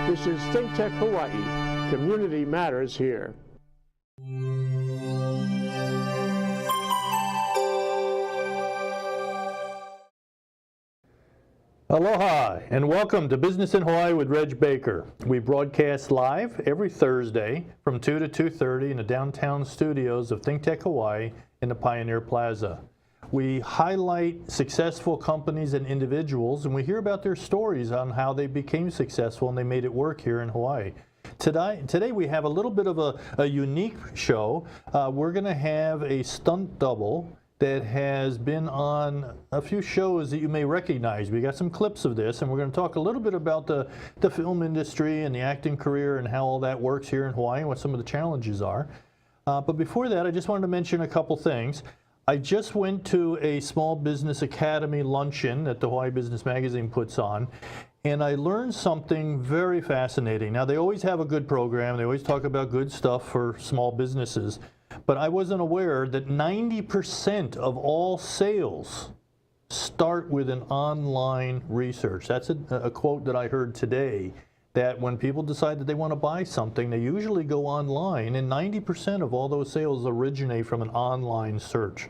This is ThinkTech Hawaii. Community matters here. Aloha and welcome to Business in Hawaii with Reg Baker. We broadcast live every Thursday from 2 to 2:30 in the downtown studios of ThinkTech Hawaii in the Pioneer Plaza. We highlight successful companies and individuals, and we hear about their stories on how they became successful and they made it work here in Hawaii. Today we have a little bit of a unique show. We're going to have a stunt double that has been on a few shows that you may recognize. We got some clips of this, and we're going to talk a little bit about the film industry and the acting career and how all that works here in Hawaii and what some of the challenges are. But before that, I just wanted to mention a couple things. I just went to a Small Business Academy luncheon that the Hawaii Business Magazine puts on, and I learned something very fascinating. Now, they always have a good program. They always talk about good stuff for small businesses. But I wasn't aware that 90% of all sales start with an online research. That's a quote that I heard today, that when people decide that they want to buy something, they usually go online, and 90% of all those sales originate from an online search.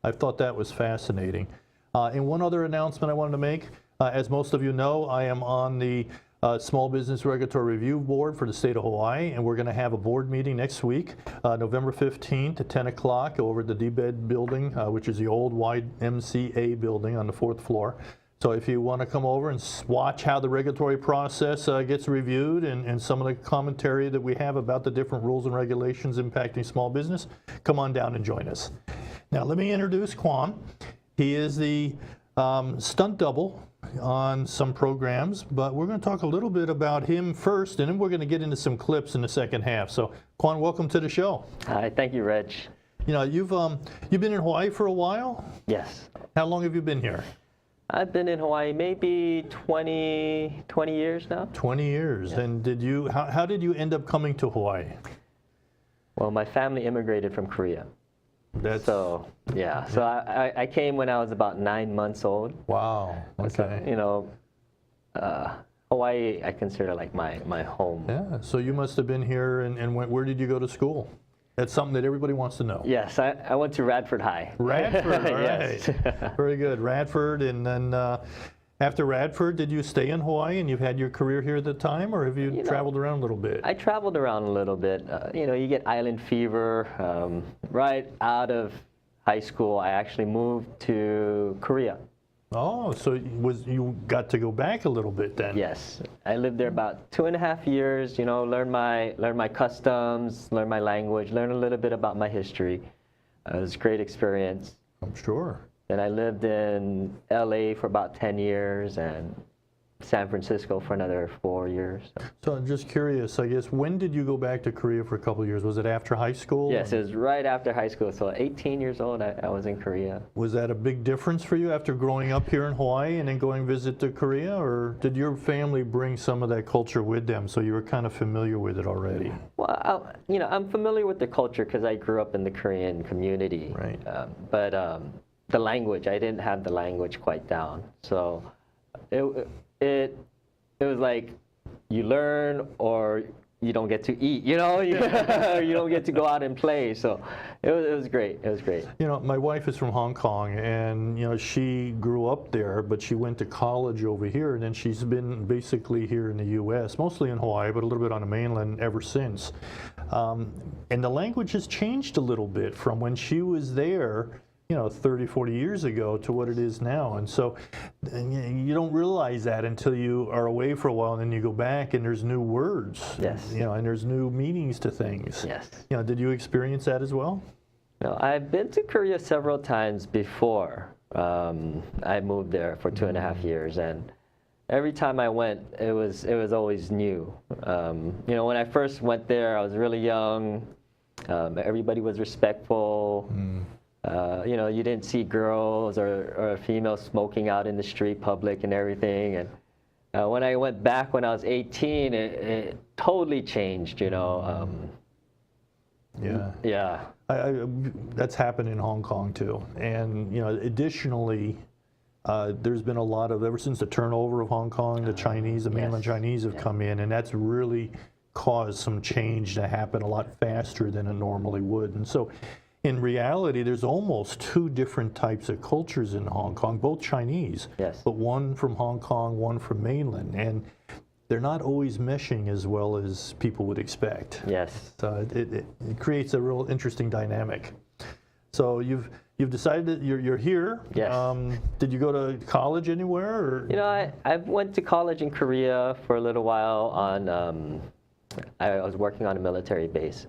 I thought that was fascinating. And one other announcement I wanted to make, as most of you know, I am on the Small Business Regulatory Review Board for the state of Hawaii, and we're going to have a board meeting next week, November 15th at 10 o'clock over at the D-Bed building, which is the old YMCA building on the 4th floor. So if you want to come over and watch how the regulatory process gets reviewed and some of the commentary that we have about the different rules and regulations impacting small business, come on down and join us. Now let me introduce Kwang. He is the stunt double on some programs, but we're going to talk a little bit about him first, and then we're going to get into some clips in the second half. So, Kwang, welcome to the show. Hi, thank you, Reg. You know, you've been in Hawaii for a while? Yes. How long have you been here? I've been in Hawaii maybe 20 years now. 20 years. Yeah. And how did you end up coming to Hawaii? Well, my family immigrated from Korea. So I came when I was about 9 months old. Wow. Okay. So, you know, Hawaii I consider like my home. Yeah. So you must have been here, and where did you go to school? That's something that everybody wants to know. Yes, I went to Radford High. Radford, all right. Yes. Very good. Radford, and then after Radford, did you stay in Hawaii and you've had your career here at the time, or have you traveled around a little bit? I traveled around a little bit. You know, you get island fever. Right out of high school, I actually moved to Korea. Oh, so you got to go back a little bit then? Yes, I lived there about 2.5 years. You know, learn my customs, learn my language, learn a little bit about my history. It was a great experience. I'm sure. Then I lived in LA for about 10 years and San Francisco for another 4 years. So I'm just curious, I guess, when did you go back to Korea for a couple of years? Was it after high school? Yes, it was right after high school. So 18 years old, I was in Korea. Was that a big difference for you after growing up here in Hawaii and then going visit to Korea? Or did your family bring some of that culture with them so you were kind of familiar with it already? Well, you know, I'm familiar with the culture because I grew up in the Korean community. Right. But the language, I didn't have the language quite down. So it was like you learn or you don't get to eat, you know, you don't get to go out and play. So it was great. It was great. You know, my wife is from Hong Kong, and you know, she grew up there, but she went to college over here, and then she's been basically here in the U.S., mostly in Hawaii, but a little bit on the mainland ever since. And the language has changed a little bit from when she was there, you know, 30, 40 years ago to what it is now. And so you don't realize that until you are away for a while, and then you go back and there's new words. Yes. You know, and there's new meanings to things. Yes. You know, did you experience that as well? No, I've been to Korea several times before. I moved there for 2.5 years, and every time I went, it was always new. You know, when I first went there, I was really young. Everybody was respectful. You know, you didn't see girls or females smoking out in the street, public and everything. And when I went back when I was 18, it totally changed, you know. That's happened in Hong Kong too. And, you know, additionally, there's been a lot of, ever since the turnover of Hong Kong, the Chinese, the mainland Chinese have come in, and that's really caused some change to happen a lot faster than it normally would. And so in reality, there's almost two different types of cultures in Hong Kong, both Chinese, but one from Hong Kong, one from mainland. And they're not always meshing as well as people would expect. Yes. So it creates a real interesting dynamic. So you've decided that you're here. Yes. Did you go to college anywhere? Or? You know, I went to college in Korea for a little while on, I was working on a military base.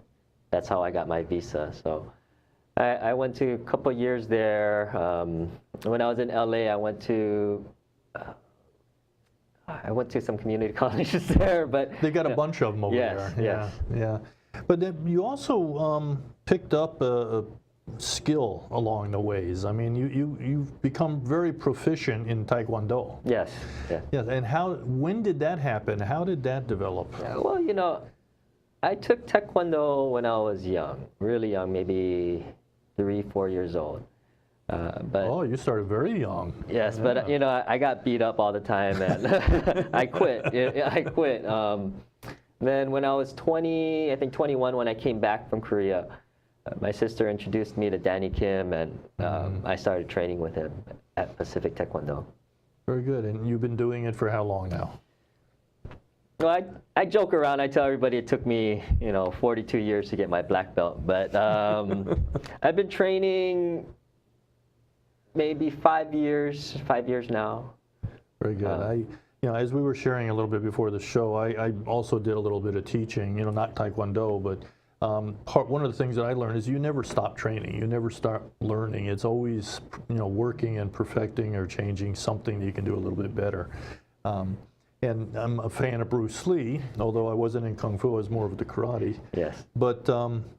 That's how I got my visa. So I went to a couple years there. When I was in LA, I went to some community colleges there, but they got a bunch of them over there. Yeah. But then you also picked up a skill along the ways. I mean, you've become very proficient in Taekwondo. Yes. Yeah. Yeah. And when did that happen? How did that develop? Yeah, well, you know, I took Taekwondo when I was young, really young, maybe 3-4 years old. But oh, you started very young. Yes, but you know, I got beat up all the time, and I quit. I quit. Then when I was 20, I think 21, when I came back from Korea, my sister introduced me to Danny Kim, and I started training with him at Pacific Taekwondo. Very good. And you've been doing it for how long now? Well, I joke around. I tell everybody it took me, you know, 42 years to get my black belt, but I've been training maybe 5 years now. Very good. You know, as we were sharing a little bit before the show, I also did a little bit of teaching, you know, not Taekwondo, but one of the things that I learned is you never stop training. You never stop learning. It's always, you know, working and perfecting or changing something that you can do a little bit better. And I'm a fan of Bruce Lee, although I wasn't in Kung Fu, I was more of the karate. Yes. But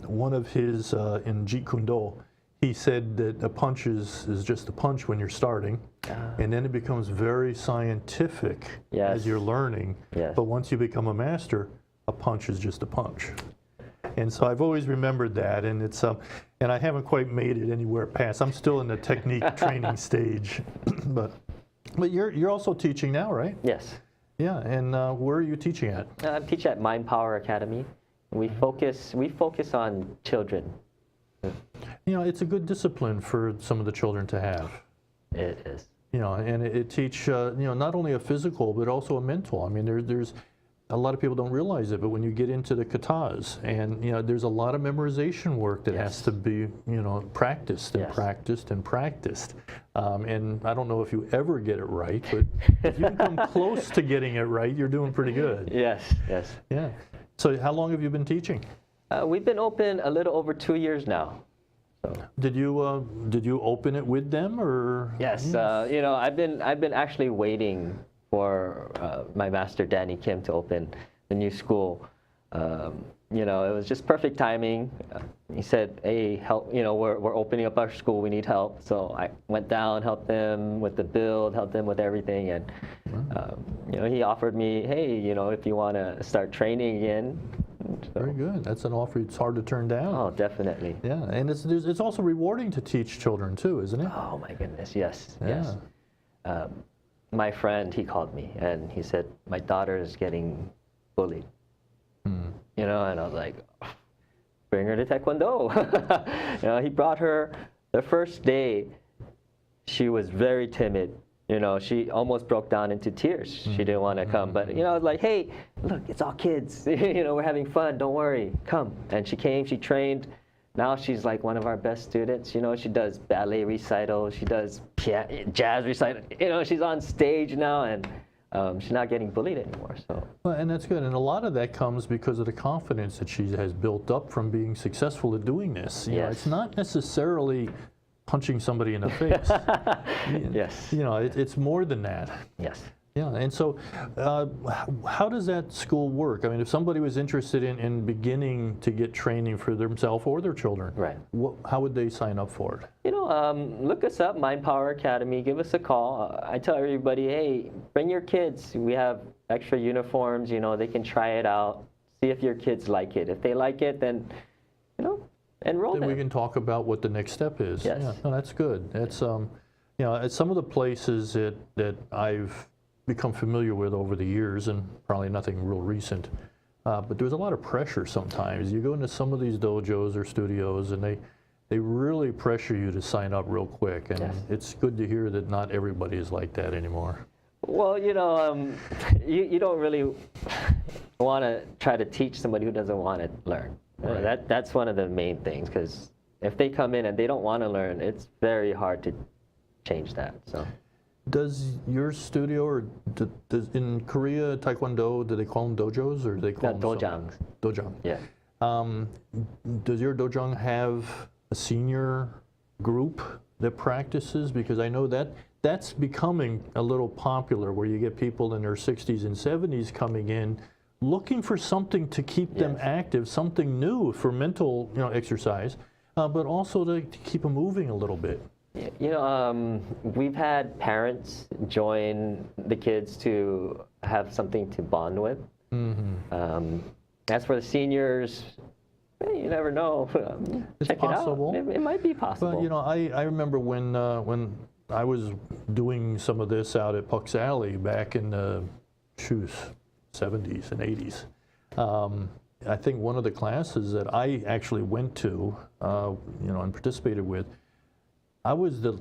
one of his, in Jeet Kune Do, he said that a punch is just a punch when you're starting, and then it becomes very scientific as you're learning. Yes. But once you become a master, a punch is just a punch. And so I've always remembered that, and it's and I haven't quite made it anywhere past. I'm still in the technique training stage, but you're also teaching now, right? Yes. Yeah, and where are you teaching at? I teach at Mind Power Academy. We focus on children. You know, it's a good discipline for some of the children to have. It is. You know, and it teach you know, not only a physical but also a mental. I mean, there's a lot of people don't realize it, but when you get into the katas, and you know, there's a lot of memorization work that has to be, you know, practiced and practiced and practiced. And I don't know if you ever get it right, but if you come close to getting it right, you're doing pretty good. Yes. Yes. Yeah. So how long have you been teaching? We've been open a little over 2 years now. So. Did you open it with them, or? Yes. You know, I've been actually waiting for my master Danny Kim to open the new school. You know, it was just perfect timing. He said, "Hey, help! You know, we're opening up our school. We need help." So I went down, helped them with the build, helped them with everything, and you know, he offered me, "Hey, you know, if you want to start training again." So. Very good. That's an offer it's hard to turn down. Oh, definitely. Yeah, and it's also rewarding to teach children too, isn't it? Oh my goodness, yes, yeah. Yes. My friend, he called me and he said, "My daughter is getting bullied." You know, and I was like, "Bring her to Taekwondo." You know, he brought her the first day. She was very timid. You know, she almost broke down into tears. She didn't want to come, but you know, I was like, "Hey, look, it's all kids. You know, we're having fun. Don't worry, come." And she came. She trained. Now she's like one of our best students. You know, she does ballet recital. She does jazz recital. You know, she's on stage now, and she's not getting bullied anymore. So. Well, and that's good. And a lot of that comes because of the confidence that she has built up from being successful at doing this. You know, it's not necessarily punching somebody in the face. Yes. You know, it's more than that. Yes. Yeah, and so how does that school work? I mean, if somebody was interested in beginning to get training for themselves or their children, right? How would they sign up for it? You know, look us up, Mind Power Academy. Give us a call. I tell everybody, hey, bring your kids. We have extra uniforms. You know, they can try it out. See if your kids like it. If they like it, then, you know, enroll them. Then we can talk about what the next step is. Yes. Yeah, no, that's good. That's you you know, at some of the places that I've become familiar with over the years, and probably nothing real recent, but there's a lot of pressure sometimes. You go into some of these dojos or studios, and they really pressure you to sign up real quick, and Yes. it's good to hear that not everybody is like that anymore. Well, you know, you don't really want to try to teach somebody who doesn't want to learn. Right. That's one of the main things, because if they come in and they don't want to learn, it's very hard to change that. So, Does your studio, or does in Korea Taekwondo, do they call them dojos, or do they call them dojangs. Dojang. Yeah. Does your dojang have a senior group that practices? Because I know that's becoming a little popular, where you get people in their 60s and 70s coming in looking for something to keep them active, something new for mental, you know, exercise, but also to keep them moving a little bit. You know, we've had parents join the kids to have something to bond with. As for the seniors, you never know. It's Check possible. it out. It might be possible. But you know, I remember when I was doing some of this out at Puck's Alley back in the 70s and 80s. I think one of the classes that I actually went to, you know, and participated with, I was the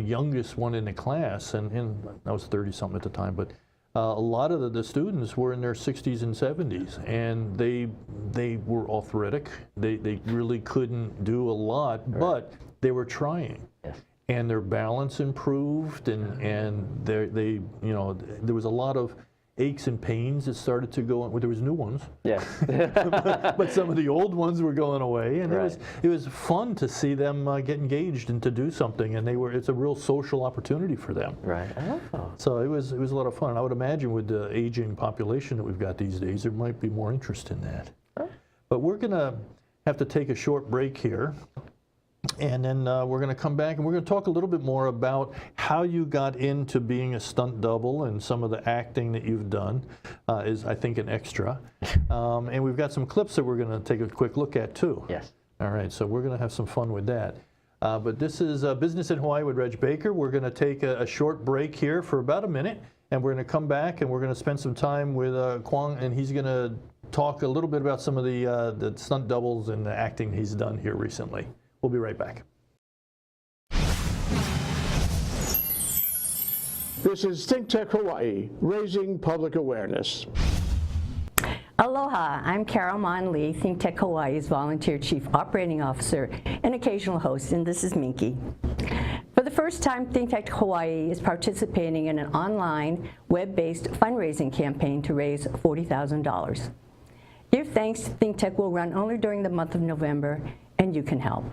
youngest one in the class, and I was 30-something at the time, but a lot of the students were in their 60s and 70s, and they were arthritic. They really couldn't do a lot, but they were trying. Yes. And their balance improved, and they you know, there was a lot of aches and pains that started to go on. Well, there was new ones. Yeah. But some of the old ones were going away, and Right. it was fun to see them get engaged and to do something, and it's a real social opportunity for them. Right. Oh. So it was a lot of fun. I would imagine with the aging population that we've got these days, there might be more interest in that. Oh. But we're gonna have to take a short break here. And then we're going to come back and we're going to talk a little bit more about how you got into being a stunt double, and some of the acting that you've done is, I think, an extra. And we've got some clips that we're going to take a quick look at too. Yes. All right, so we're going to have some fun with that. But this is Business in Hawaii with Reg Baker. We're going to take a short break here for about a minute, and we're going to come back and we're going to spend some time with Kwang, and he's going to talk a little bit about some of the stunt doubles and the acting he's done here recently. We'll be right back. This is ThinkTech Hawaii, raising public awareness. Aloha, I'm Carol Mon Lee, ThinkTech Hawaii's Volunteer Chief Operating Officer and occasional host, and this is Minky. For the first time, ThinkTech Hawaii is participating in an online, web-based fundraising campaign to raise $40,000. Give Thanks to ThinkTech will run only during the month of November, and you can help.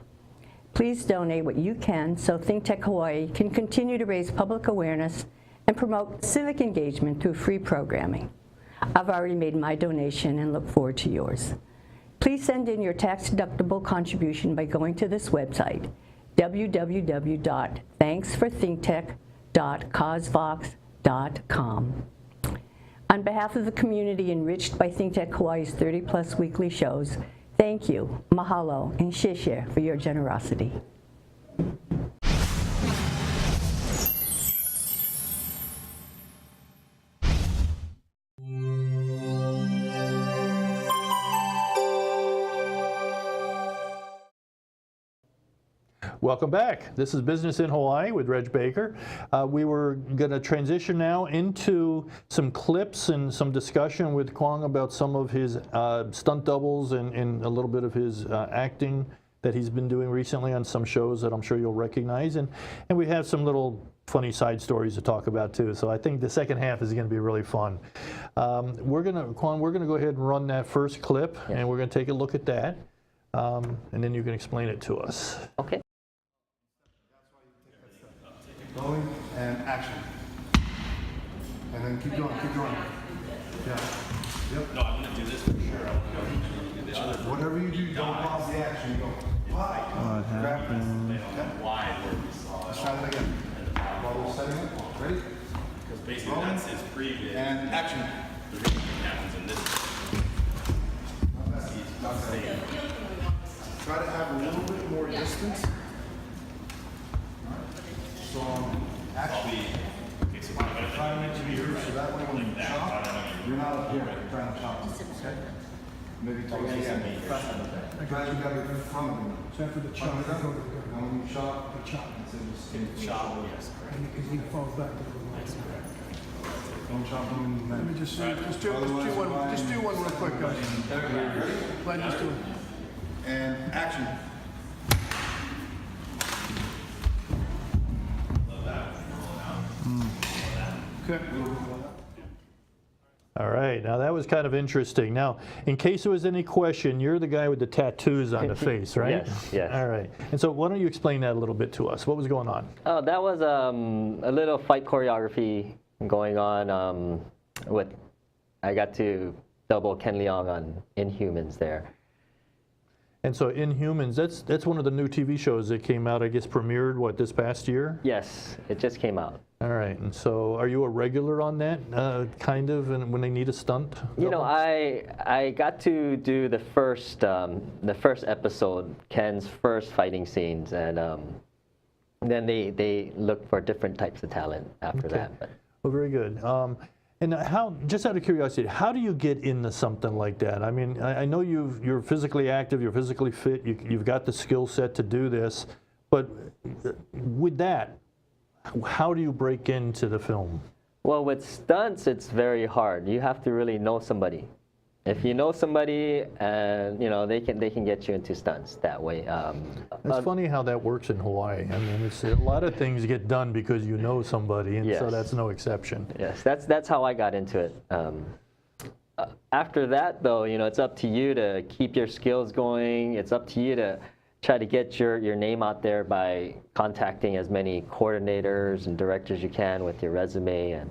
Please donate what you can so ThinkTech Hawaii can continue to raise public awareness and promote civic engagement through free programming. I've already made my donation and look forward to yours. Please send in your tax-deductible contribution by going to this website, www.thanksforthinkTech.causevox.com. On behalf of the community enriched by ThinkTech Hawaii's 30-plus weekly shows, thank you, mahalo, and sheshe for your generosity. Welcome back. This is Business in Hawaii with Reg Baker. We were going to transition now into some clips and some discussion with Kwang about some of his stunt doubles and a little bit of his acting that he's been doing recently on some shows that I'm sure you'll recognize. And we have some little funny side stories to talk about too. So I think the second half is going to be really fun. Kwang, we're going to go ahead and run that first clip, and we're going to take a look at that. And then you can explain it to us. Okay. Rolling and action. And then keep going, keep going. Yeah. Yep. No, I'm gonna do this for sure. I'm gonna do the other. Whatever you do, don't pause the action. You go, why? Grab it. Wide where we saw Let's it. try that again. While we're setting it. Ready? Because basically Rolling. that's his previous. And action. The reason it happens in this. Not bad. Try to have a little bit more distance. So You're not up here. You're trying to chop. Okay? Maybe towards the end. Try to get it in front of you. So after the chop, Front of go you. to the And when you chop, chop, Shot, yes, correct. and he falls back to the That's left. correct. don't chop them in the Let me neck. just do one real quick, guys. Glad just do it. And action. Okay. All right, now that was kind of interesting. Now, in case there was any question, you're the guy with the tattoos on the face, right? Yes, yes. All right. And so why don't you explain that a little bit to us? What was going on? Oh, that was a little fight choreography going on with. I got to double Ken Leong on Inhumans there. And so Inhumans, that's one of the new TV shows that came out, I guess, premiered, what, this past year? Yes, it just came out. All right, and so are you a regular on that, kind of, and when they need a stunt? You know, I got to do the first episode, Ken's first fighting scenes, and then they look for different types of talent after Okay. that. But Well, very good. And how, just out of curiosity, how do you get into something like that? I mean, I know you're physically active, you're physically fit, you've got the skill set to do this, but with that, how do you break into the film? well, with stunts, it's very hard. You have to really know somebody. If you know somebody, and they can get you into stunts that way. It's funny how that works in Hawaii. I mean, it's a lot of things get done because you know somebody, and so Yes. that's no exception. Yes, that's how I got into it. After that, though, it's up to you to keep your skills going. It's up to you to try to get your name out there by contacting as many coordinators and directors you can with your resume and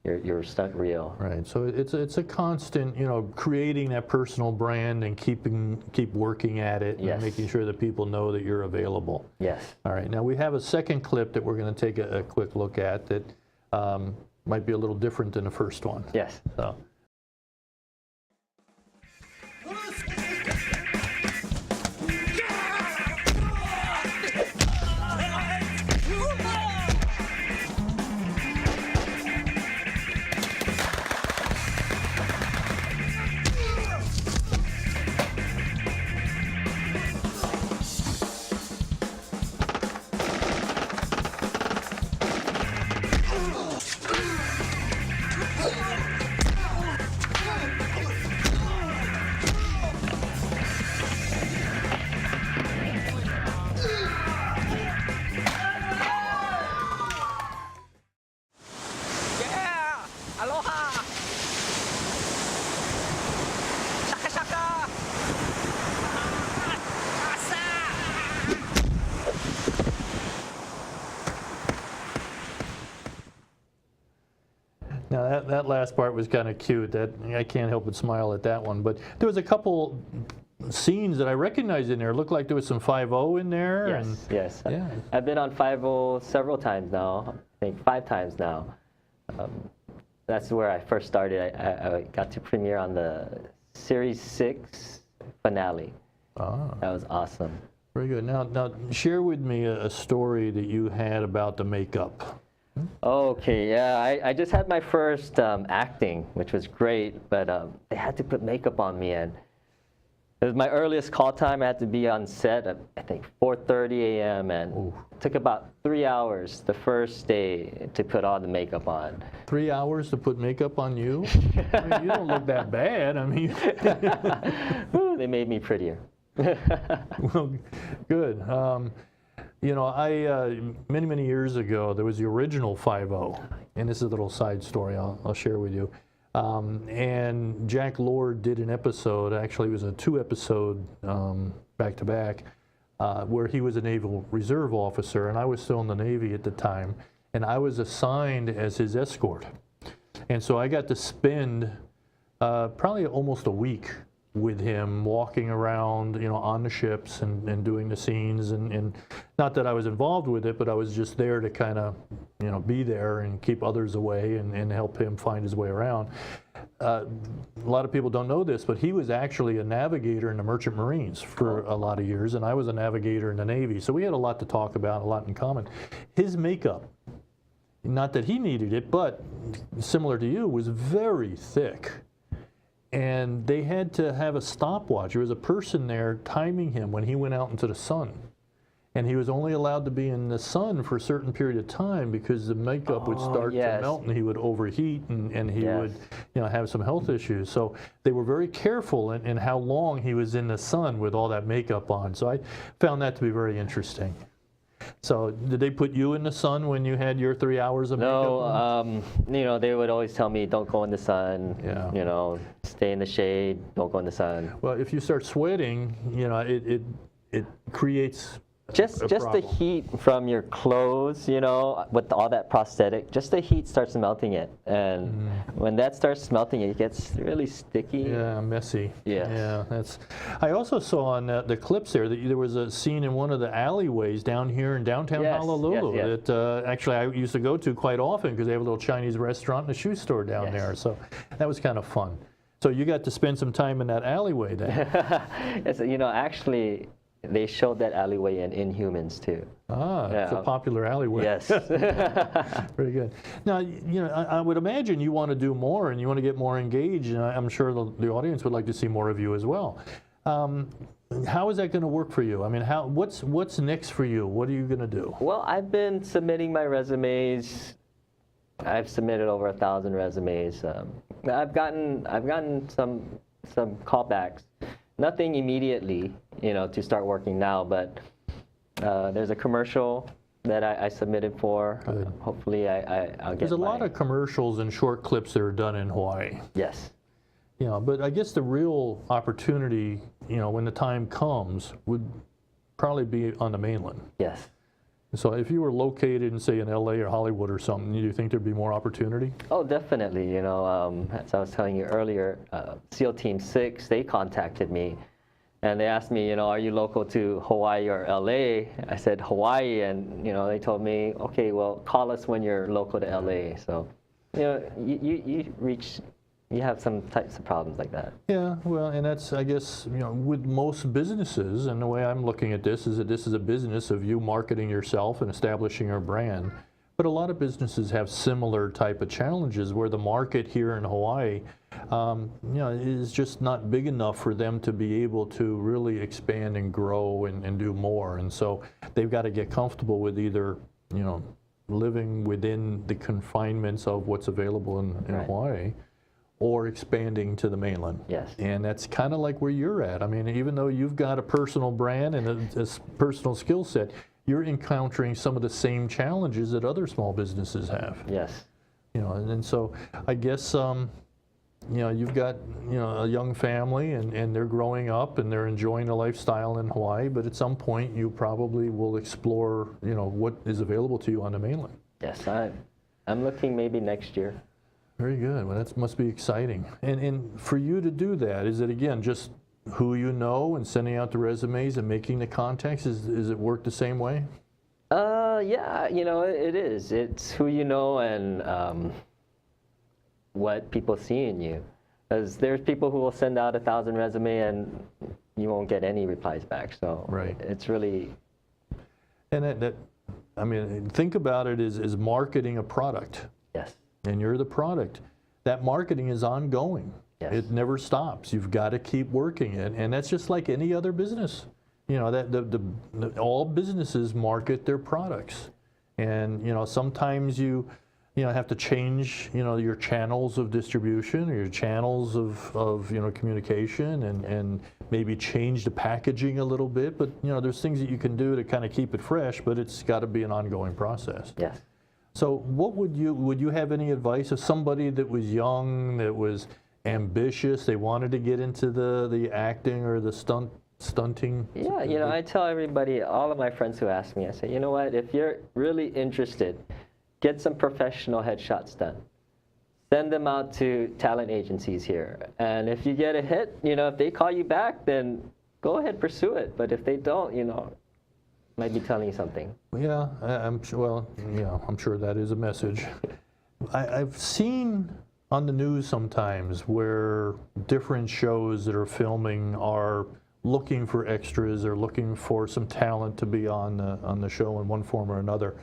your stunt reel. Right. So it's a constant, creating that personal brand and keep working at it and Yes. making sure that people know that you're available. Yes. All right. Now we have a second clip that we're going to take a quick look at that might be a little different than the first one. Yes. So. Now that last part was kind of cute. That I can't help but smile at that one. But there was a couple scenes that I recognized in there. It looked like there was some 5-0 in there. Yes. And, Yes. yeah. I've been on 5-0 several times now. I think 5 times now. That's where I first started. I got to premiere on the Series 6 finale. Ah, That was awesome. very good. Now share with me a story that you had about the makeup. Okay, yeah, I just had my first acting, which was great, but they had to put makeup on me, and it was my earliest call time. I had to be on set at, I think, 4:30 a.m., and it took about 3 hours the first day to put all the makeup on. 3 hours to put makeup on you? I mean, you don't look that bad. I mean, Ooh, they made me prettier. well, good. Many years ago, there was the original 5-0, and this is a little side story I'll share with you. And Jack Lord did an episode, actually it was a 2-episode back-to-back, where he was a Naval Reserve officer, and I was still in the Navy at the time, and I was assigned as his escort. And so I got to spend probably almost a week with him walking around, on the ships and doing the scenes, and not that I was involved with it, but I was just there to kind of, be there and keep others away and help him find his way around. A lot of people don't know this, but he was actually a navigator in the Merchant Marines for a lot of years, and I was a navigator in the Navy, so we had a lot to talk about, a lot in common. His makeup not that he needed it, but similar to you, was very thick. And they had to have a stopwatch. There was a person there timing him when he went out into the sun. And he was only allowed to be in the sun for a certain period of time because the makeup would start to melt and he would overheat and he would have some health issues. So they were very careful in how long he was in the sun with all that makeup on. So I found that to be very interesting. So did they put you in the sun when you had your 3 hours of makeup on? No, they would always tell me, don't go in the sun, stay in the shade, don't go in the sun. Well, if you start sweating, it creates Just the heat from your clothes, with all that prosthetic, just the heat starts melting it. And when that starts melting it, it gets really sticky. Yeah, messy. Yes. Yeah, I also saw on the clips there that there was a scene in one of the alleyways down here in downtown Honolulu that actually I used to go to quite often because they have a little Chinese restaurant and a shoe store down there. So that was kind of fun. So you got to spend some time in that alleyway then. Actually, they showed that alleyway in Inhumans too. It's a popular alleyway. Yes. Very good. Now, I would imagine you want to do more and you want to get more engaged, and I'm sure the audience would like to see more of you as well. How is that going to work for you? I mean, what's next for you? What are you going to do? Well, I've been submitting my resumes. I've submitted over 1,000 resumes. I've gotten some callbacks. Nothing immediately, to start working now, but there's a commercial that I submitted for. Hopefully I'll get There's a lot of commercials and short clips that are done in Hawaii. Yes. But I guess the real opportunity, when the time comes, would probably be on the mainland. Yes. So if you were located in, say, in LA or Hollywood or something, do you think there'd be more opportunity? Oh, definitely. As I was telling you earlier, SEAL Team 6, they contacted me and they asked me, are you local to Hawaii or LA? I said Hawaii, and they told me, okay, well, call us when you're local to LA. So, you have some types of problems like that. Yeah, well, and that's, I guess, with most businesses, and the way I'm looking at this is that this is a business of you marketing yourself and establishing your brand. But a lot of businesses have similar type of challenges where the market here in Hawaii, is just not big enough for them to be able to really expand and grow and do more. And so they've got to get comfortable with either, living within the confinements of what's available in Hawaii, or expanding to the mainland. Yes. And that's kind of like where you're at. I mean, even though you've got a personal brand and a personal skill set, you're encountering some of the same challenges that other small businesses have. Yes. And so I guess, you've got, a young family and they're growing up and they're enjoying the lifestyle in Hawaii, but at some point you probably will explore, what is available to you on the mainland. Yes, I'm looking maybe next year. Very good. Well, that must be exciting. And for you to do that, is it, again, just who you know and sending out the resumes and making the contacts? Is it work the same way? Yeah, it is. It's who you know and what people see in you. Because there's people who will send out 1,000 resumes and you won't get any replies back. So it's really... And think about it as marketing a product. Yes. And you're the product. That marketing is ongoing. Yes. It never stops. You've got to keep working it, and that's just like any other business. All businesses market their products, and sometimes you have to change your channels of distribution or your channels of communication, and maybe change the packaging a little bit. But there's things that you can do to kind of keep it fresh, but it's got to be an ongoing process. Yes. So what would you have any advice of somebody that was young, that was ambitious, they wanted to get into the acting or the stunting? Yeah, I tell everybody, all of my friends who ask me, I say, what, if you're really interested, get some professional headshots done. Send them out to talent agencies here. And if you get a hit, if they call you back, then go ahead, pursue it. But if they don't, might be telling you something. Yeah, I'm sure that is a message. I've seen on the news sometimes where different shows that are filming are looking for extras or looking for some talent to be on the show in one form or another.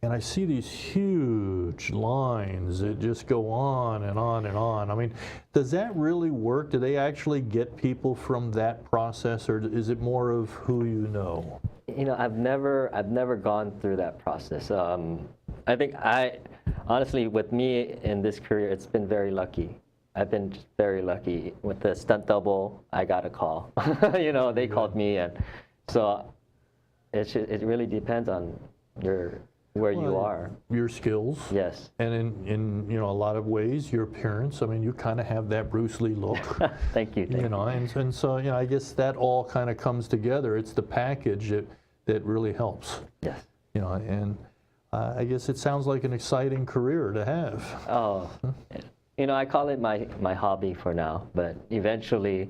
and I see these huge lines that just go on and on and on. I mean, does that really work? Do they actually get people from that process, or is it more of who you know? You know, I've never gone through that process. I think honestly, with me in this career, it's been very lucky. I've been just very lucky. With the Stunt Double, I got a call. You know, they called me, and so it really depends on where you are. Your skills. Yes. And in you know, a lot of ways, your appearance. I mean, you kind of have that Bruce Lee look. Thank you. You know, and so, you know, I guess that all kind of comes together. It's the package that really helps. Yes. You know, and I guess it sounds like an exciting career to have. Oh, you know, I call it my hobby for now, but eventually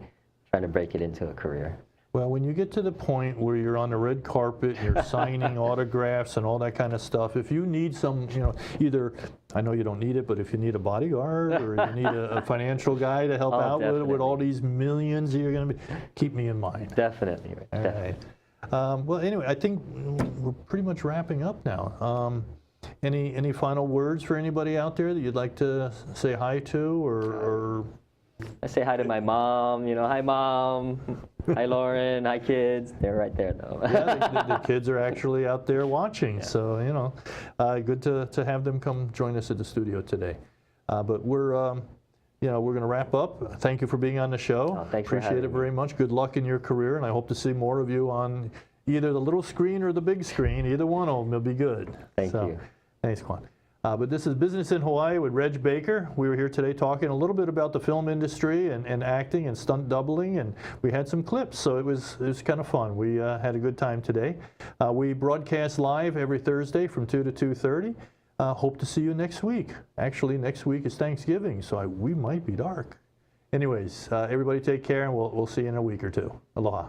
trying to break it into a career. Well, when you get to the point where you're on the red carpet and you're signing autographs and all that kind of stuff, if you need some, you know, either, I know you don't need it, but if you need a bodyguard or you need a financial guy to help out with all these millions you're going to be, keep me in mind. Definitely. All right. Well, anyway, I think we're pretty much wrapping up now. Any final words for anybody out there that you'd like to say hi to, or I say hi to my mom. You know, hi mom, hi Lauren, hi kids. They're right there though. Yeah, the kids are actually out there watching. Yeah. So you know, good to have them come join us at the studio today. But we're you know, we're going to wrap up. Thank you for being on the show. Oh, thanks for Appreciate having it very much. Good luck in your career, and I hope to see more of you on either the little screen or the big screen. Either one of them will be good. Thank you. Thanks, Kwang. But this is Business in Hawaii with Reg Baker. We were here today talking a little bit about the film industry and acting and stunt doubling, and we had some clips, so it was kind of fun. We had a good time today. We broadcast live every Thursday from 2 to 2:30. Hope to see you next week. Actually, next week is Thanksgiving, so we might be dark. Anyways, everybody take care, and we'll see you in a week or two. Aloha.